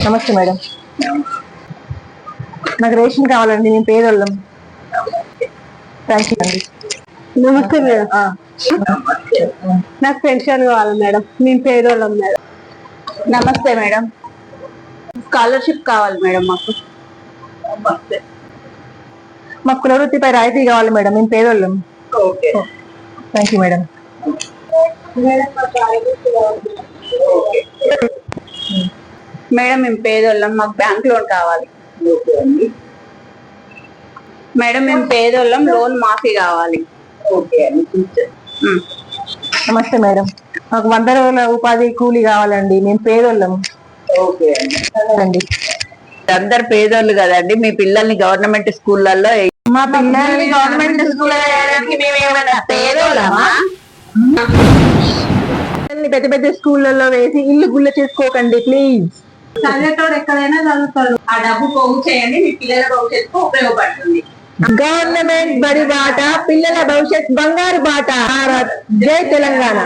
నమస్తే మేడం. నాకు రేషన్ కావాలండి, మేము పేదోళ్ళం. థ్యాంక్ యూ అండి. నమస్తే మేడం. నాకు పెన్షన్ కావాలి మేడం, మేము పేదోళ్ళం మేడం. నమస్తే మేడం, స్కాలర్షిప్ కావాలి మేడం మాకు. మాకు కులవృత్తిపై రాయితీ కావాలి మేడం, మేము పేదోళ్ళం. Thank you madam. మేడం మేము పేదోళ్ళం, మాకు బ్యాంక్ లోన్ కావాలి. మేడం మేము పేదోళ్ళం, లోన్ మాఫీ కావాలి. నమస్తే మేడం, మాకు 100 రోజుల ఉపాధి కూలీ కావాలండి, మేము పేదోళ్ళం. అండి అందరు పేదోళ్ళు కదండి, మీ పిల్లల్ని గవర్నమెంట్ స్కూళ్ళల్లో మా పిల్లల్ని గవర్నమెంట్ స్కూల్ పేదోళ్ళమా? పెద్ద పెద్ద స్కూళ్ళల్లో వేసి ఇల్లు గుల్ల చేసుకోకండి ప్లీజ్. చదివేటోడు ఎక్కడైనా చదువుతాడు, ఆ డబ్బు పోగు చేయండి, మీ పిల్లల భవిష్యత్తుకు ఉపయోగపడుతుంది. గవర్నమెంట్ బడి బాట, పిల్లల భవిష్యత్ బంగారు బాట. భారత్ జై తెలంగాణ.